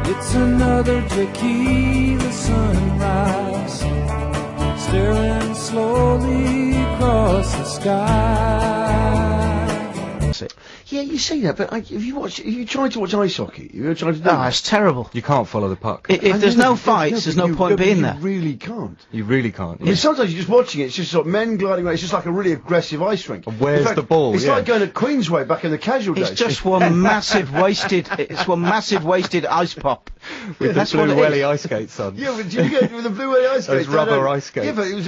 It's another tequila sunrise, staring slowly across the sky. That's it. Yeah, you say that, but if you tried to watch ice hockey, have you ever tried to do that? It's terrible. You can't follow the puck. If there's no fights, there's no point being there. You really can't. You really can't. I mean, sometimes you're just watching it, it's just sort of men gliding around, it's just like a really aggressive ice rink. Where's the ball? It's like going to Queensway back in the casual days. It's just one massive wasted ice pop. With the blue welly ice skates on. Yeah, but did you get with the blue welly ice skates? Those rubber ice skates. Yeah, but it was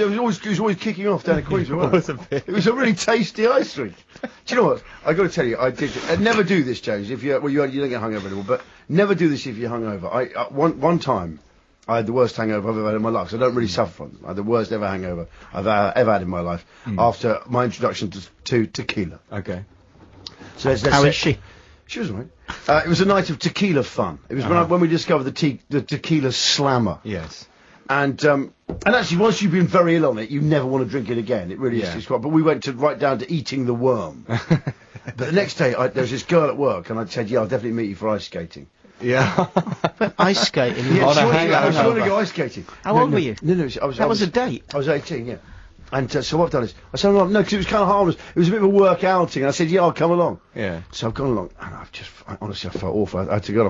always kicking off down at Queensway. It was a really tasty ice rink. Do you know what? I got to tell you, I'd never do this, James. If you don't get hungover anymore, but never do this if you're hungover. One time, I had the worst hangover I've ever had in my life. So I don't really suffer from them. I had the worst ever hangover I've ever had in my life after my introduction to tequila. Okay. So how is she? She was all right. It was a night of tequila fun. It was when we discovered the tequila slammer. Yes. And actually, once you've been very ill on it, you never want to drink it again. It really is. It's quite. But we went right down to eating the worm. But the next day, there was this girl at work, and I said, "Yeah, I'll definitely meet you for ice skating." Yeah. Ice skating? Yeah, she wanted to go ice skating. How old were you? No, that was a date. I was 18, yeah. And so what I've done is, I said, no, because it was kind of harmless. It was a bit of a work outing, and I said, yeah, I'll come along. Yeah. So I've gone along, and honestly, I felt awful. I had to get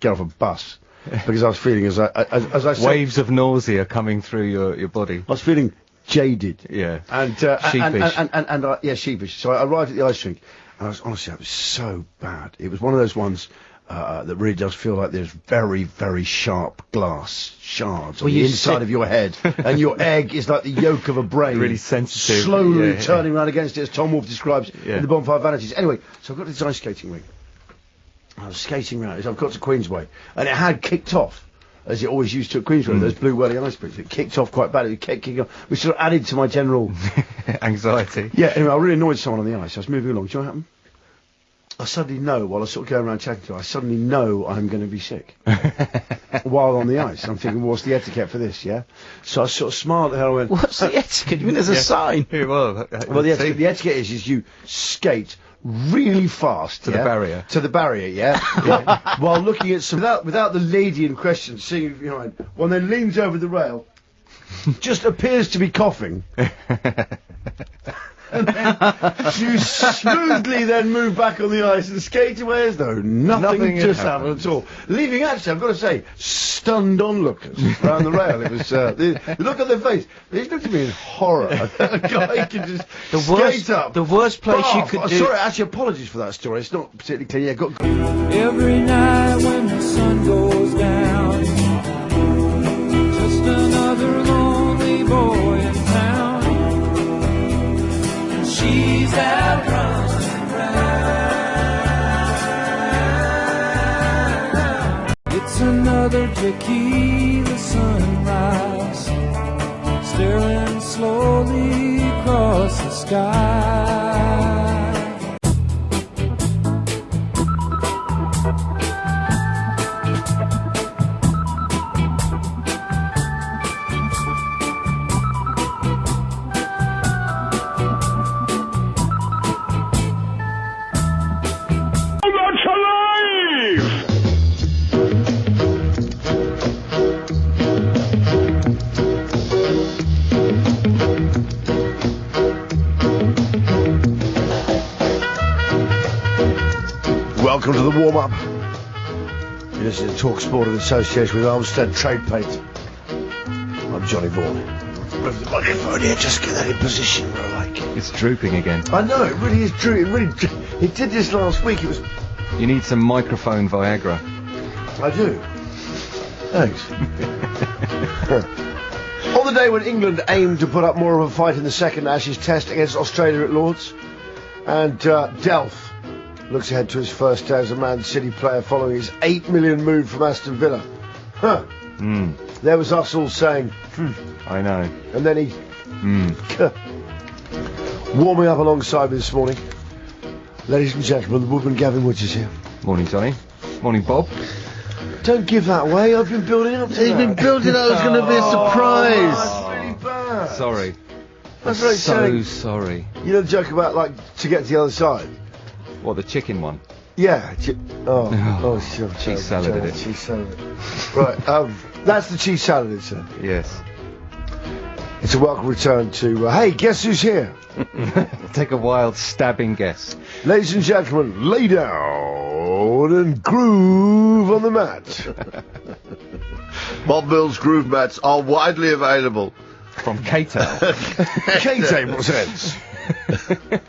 off a bus. Because I was feeling, as I said, waves of nausea coming through your body. I was feeling jaded. Yeah. And sheepish. And sheepish. So I arrived at the ice rink, and it was so bad. It was one of those ones that really does feel like there's very, very sharp glass shards on the inside of your head, and your egg is like the yolk of a brain. Really sensitive. Slowly turning around against it, as Tom Wolfe describes in the Bonfire Vanities. Anyway, so I've got this ice skating rink. I was skating around. I've got to Queensway, and it had kicked off, as it always used to at Queensway. Those blue welly ice rinks. It kicked off quite badly. It kept kicking off, which sort of added to my general anxiety. Yeah. Anyway, I really annoyed someone on the ice. I was moving along. Do you know what happened? I suddenly know, while I was sort of going around chatting to her, I suddenly know I'm going to be sick while on the ice. I'm thinking, well, what's the etiquette for this? Yeah. So I sort of smiled at her and went, "What's the etiquette? You mean there's a sign?" Well, the etiquette is you skate really fast to the barrier. To the barrier, yeah. While looking at without the lady in question seeing behind. One then leans over the rail, just appears to be coughing. And then you smoothly then move back on the ice and skate away as though nothing just happened at all. Leaving, actually, I've got to say, stunned onlookers around the rail. It was the look on their face. They looked at me in horror. A guy could just skate up. The worst place you could do. Sorry, actually, apologies for that story. It's not particularly clear. Yeah, Every night when the sun goes down, just another lonely boy in town. She's out running around. It's another tequila sunrise, staring slowly across the sky. Welcome to the warm-up. You're listening to Talk Sport in association with Armstead Trade Paint. I'm Johnny Vaughan. Move the microphone here, just get that in position where I like it. It's drooping again. I know, it really is drooping. It did this last week. It was. You need some microphone Viagra. I do. Thanks. On the day when England aimed to put up more of a fight in the second Ashes Test against Australia at Lords, and Delph looks ahead to his first day as a Man City player following his $8 million move from Aston Villa. There was us all saying, I know. And then he... Warming up alongside me this morning, ladies and gentlemen, the woodman Gavin Woods is here. Morning, Johnny. Morning, Bob. Don't give that away. I've been building up to that. He's been building up. It was going to be a surprise. That's really bad. Sorry. That's like so saying, sorry. you know the joke about, like, to get to the other side? What, the chicken one? Yeah. Sure. Cheese salad, is it? Cheese salad. Right. That's the cheese salad, isn't it? Yes. It's a welcome return to. Hey, guess who's here? Take a wild stabbing guess. Ladies and gentlemen, lay down and groove on the mat. Bob Mills groove mats are widely available. From K-Tel. K-Table sense.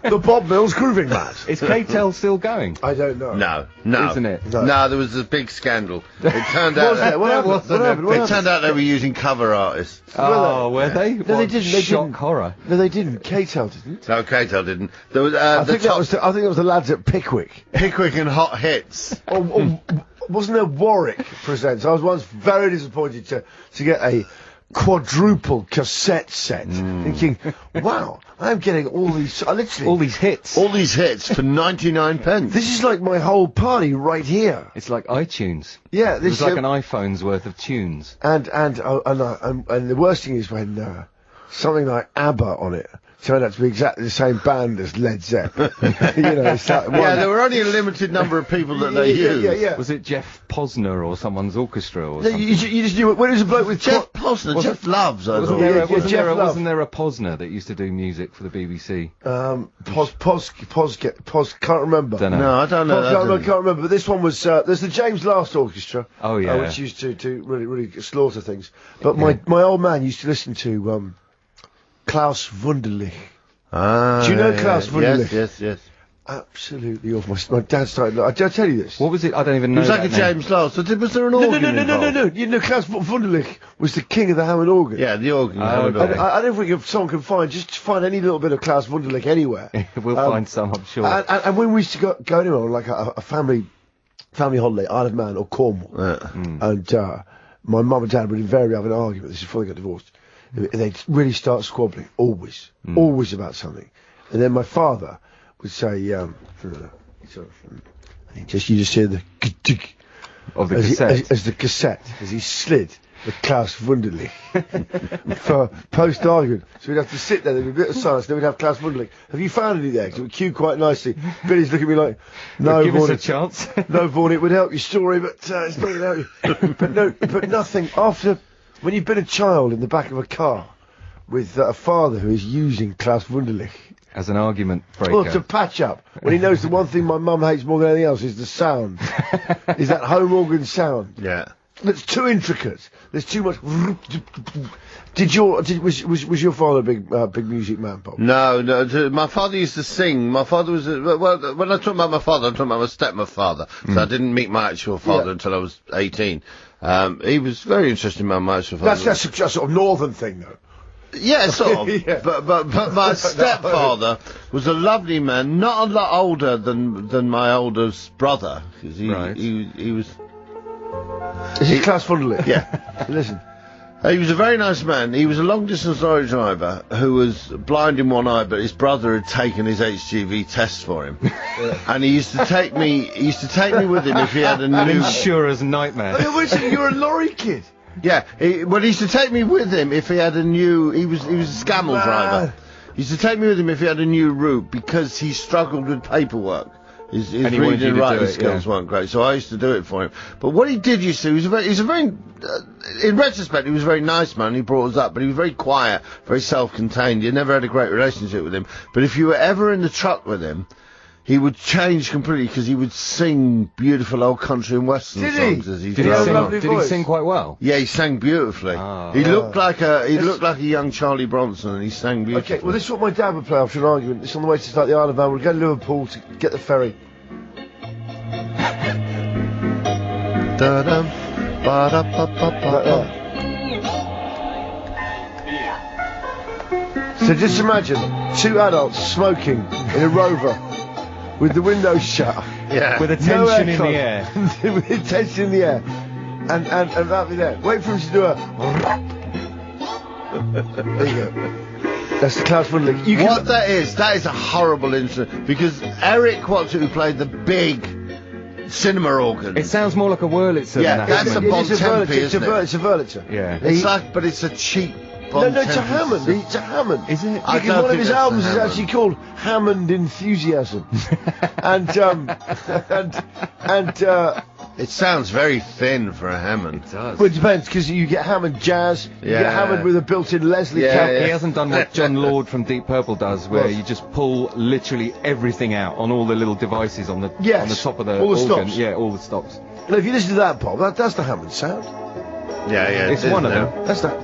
The Bob Mills grooving mat. Is K-Tel still going? I don't know. No. Isn't it? No, there was a big scandal. It turned out What happened? it turned out they were using cover artists. Oh, were they? No, they didn't. They Shock didn't. horror. No, they didn't. K-Tel didn't. No, K-Tel didn't. There was I think that was the lads at Pickwick. Pickwick and Hot Hits. Wasn't there Warwick Presents? I was once very disappointed to get a quadruple cassette set, thinking, wow, I'm getting all these, All these hits. All these hits for 99 pence. this is like my whole party right here. It's like iTunes. Yeah, It's this like is an iPhone's worth of tunes. and the worst thing is when something like ABBA on it turned out to be exactly the same band as Led Zeppelin. It's like Yeah, there were only a limited number of people that they used. Yeah. Was it Jeff Posner or someone's orchestra or No, something? you just knew it. When it was a bloke with Jeff Posner, Jeff Loves, I Wasn't thought. there, Yeah, Jeff Love. wasn't there a Posner that used to do music for the BBC? Pos can't remember. Don't know. No, I don't know. I can't remember. But this one was there's the James Last Orchestra. Oh, yeah. Which used to really slaughter things. But my old man used to listen to Klaus Wunderlich. Ah, Do you know Klaus Wunderlich? Yes. Absolutely awful. My dad started. Did I tell you this? What was it? I don't even It know. was like a that name. James Last. So was there an organ involved? No. You know, Klaus Wunderlich was the king of the Hammond organ. Yeah, the organ. okay. I don't think if someone can find any little bit of Klaus Wunderlich anywhere. We'll find some, I'm sure. And when we used to go anywhere on like a family holiday, Isle of Man or Cornwall, and my mum and dad would invariably have an argument. This is before they got divorced. They'd really start squabbling, always about something. And then my father would say, you just hear the Of the as cassette. as he slid the Klaus Wunderlich for post-argument. So we'd have to sit there, there'd be a bit of silence, then we'd have Klaus Wunderlich. Have you found any there? 'Cause it would cue quite nicely. Billy's looking at me like, no, Give us Vaughan, a chance. no, Vaughan, it would help your story, but it's not going to help you. but nothing. After, when you've been a child in the back of a car with a father who is using Klaus Wunderlich, As an argument breaker. well, to patch up, when he knows the one thing my mum hates more than anything else is the sound, is that home organ sound. Yeah. That's too intricate. There's too much. Was your father a big music man, Bob? No. My father used to sing. My father was well. When I talk about my father, I'm talking about my stepfather. So I didn't meet my actual father until I was 18. He was very interested in my actual father. That's a sort of northern thing, though. Yeah, sort of. Yeah. But my stepfather was a lovely man, not a lot older than my oldest brother, because he was. Is he Klaus Wunderlich? Yeah. Listen. He was a very nice man. He was a long-distance lorry driver who was blind in one eye, but his brother had taken his HGV test for him, and he used to take me. He used to take me with him if he had a An new. insurer's nightmare. You're a lorry kid. Yeah, he used to take me with him if he had a new. He was a Scammell driver. He used to take me with him if he had a new route because he struggled with paperwork. His And he wanted reading you and to writing do it, skills yeah. weren't great, so I used to do it for him. But what he did, you see, he was a very in retrospect, he was a very nice man. He brought us up, but he was very quiet, very self-contained. You never had a great relationship with him. But if you were ever in the truck with him, he would change completely because he would sing beautiful old country and western Did he? songs as he Did he drove have a along. lovely Did he voice? sing quite well? Yeah, he sang beautifully. Ah. He looked like a young Charlie Bronson, and he sang beautifully. Okay, well, this is what my dad would play after an argument. It's on the way to start the Isle of Man. We'll go to Liverpool to get the ferry. Da-dum, ba-da-ba-ba-ba-ba. So just imagine two adults smoking in a Rover with the windows shut. Yeah. With a No tension in the aircon. air. With the tension in the air. And that'll be there. Wait for him to do a... There you go. That's the Klaus Wunderlich. You What that is a horrible instrument, because Eric Watts, who played the big cinema organ. It sounds more like a Wurlitzer Yeah, than a that's Hammond. a It's a Bontempi, Wurlitzer, isn't it? It's a Wurlitzer. Yeah. It's like, but it's a cheap on No, it's a Tempest. Hammond. It's a Hammond. Is it? I Because don't one of think his that's a albums is Hammond. actually called Hammond Enthusiasm, and It sounds very thin for a Hammond. well, it depends because you get Hammond jazz, you Yeah. get Hammond with a built-in Leslie Yeah, cab. yeah. He hasn't done what John Lord from Deep Purple does, where you just pull literally everything out on all the little devices on the Yes, on the top of the all the organ. stops. Yeah, all the stops. And if you listen to that, Bob, that's the Hammond sound. Yeah, It's it one is of now. them. That's that.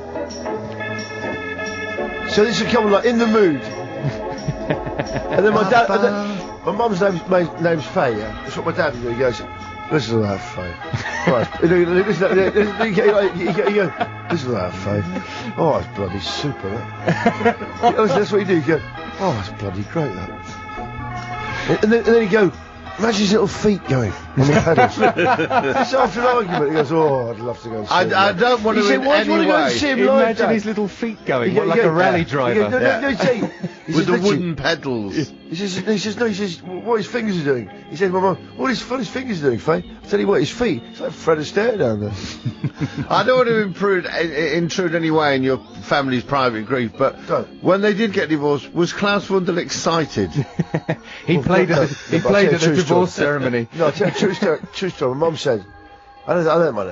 So this is coming like in the mood. And then my dad, my mum's name's Faye. Yeah, that's what my dad would do. He goes, listen to that, Faye. Right, listen to that. You go, listen to that, Faye. Oh, that's bloody super. That. That's what you do. You go, oh, that's bloody great. That. And then you go. Imagine his little feet going on the pedals. Just after an argument, he goes, "Oh, I'd love to go and see him." I don't want He to said, in "Why do you want any to go and way see him live, Imagine Dad?" his little feet going, He what, go- like he a go- rally he goes, driver. No, he says, with the literally- wooden pedals. He says, what his fingers are doing. He said, "Mum, what his fingers are doing, Faye? I tell you what, his feet. It's like Fred Astaire down there." I don't want to intrude any way in your family's private grief, but Don't. when they did get divorced, was Klaus Wundel excited? He played at I'll the tell you a true divorce story. ceremony. No, true story. My mum said, I don't mind.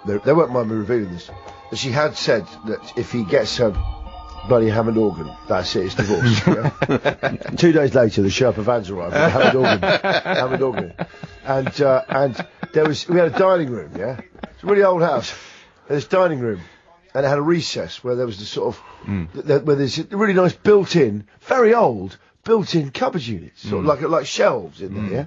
They weren't mind me revealing this, but she had said that if he gets a bloody Hammond organ, that's it, it's divorce. Yeah? 2 days later, the Sherpa vans arrived with a Hammond organ, and we had a dining room. Yeah, it's a really old house. There's dining room, and it had a recess where there was the sort of where there's a really nice built-in, very old built-in cupboard units, sort of like shelves in there. Yeah.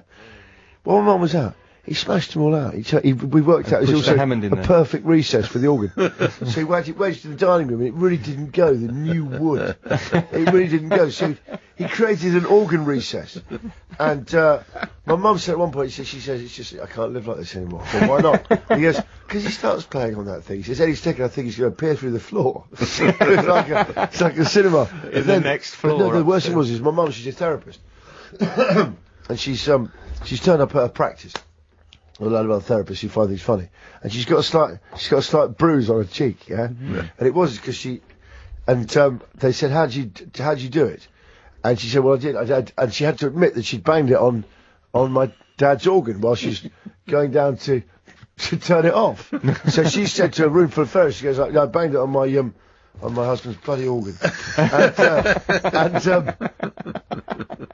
Well, my mum was out. He smashed them all out. We worked out it was pushed the also Hammond in a there. perfect recess for the organ. So he wedged to the dining room, and it really didn't go. The new wood, it really didn't go. So he created an organ recess. And my mum said at one point, she says, "It's just I can't live like this anymore." Well, why not? And he goes, "Because he starts playing on that thing." He says, "Any second, I think he's going to appear through the floor. it's like a cinema." In the next floor No, the worst thing upstairs. was my mum. She's a therapist, and she's turned up at her practice. A lot of other therapists who find things funny, and she's got a slight bruise on her cheek, yeah. And it was because they said, how'd you do it? And she said, well, I did, and she had to admit that she'd banged it on my dad's organ while she's going down to turn it off. So she said to a room full of therapists, she goes, I banged it on my husband's bloody organ.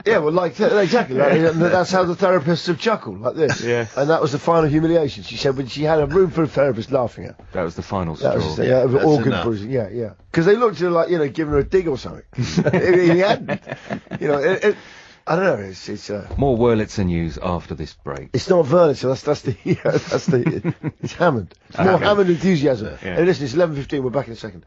Yeah, well, like exactly. And that's how the therapists have chuckled, like this. Yeah. And that was the final humiliation. She said when she had a room full of therapists laughing at her. That was the final That straw. was the, yeah, that's organ enough. bruising. Yeah. Because they looked at her like, giving her a dig or something. He hadn't. I don't know. It's More Wurlitzer news after this break. it's not Wurlitzer. It's Hammond. It's more Hammond enthusiasm. Yeah. Hey, listen, it's 11:15. We're back in a second.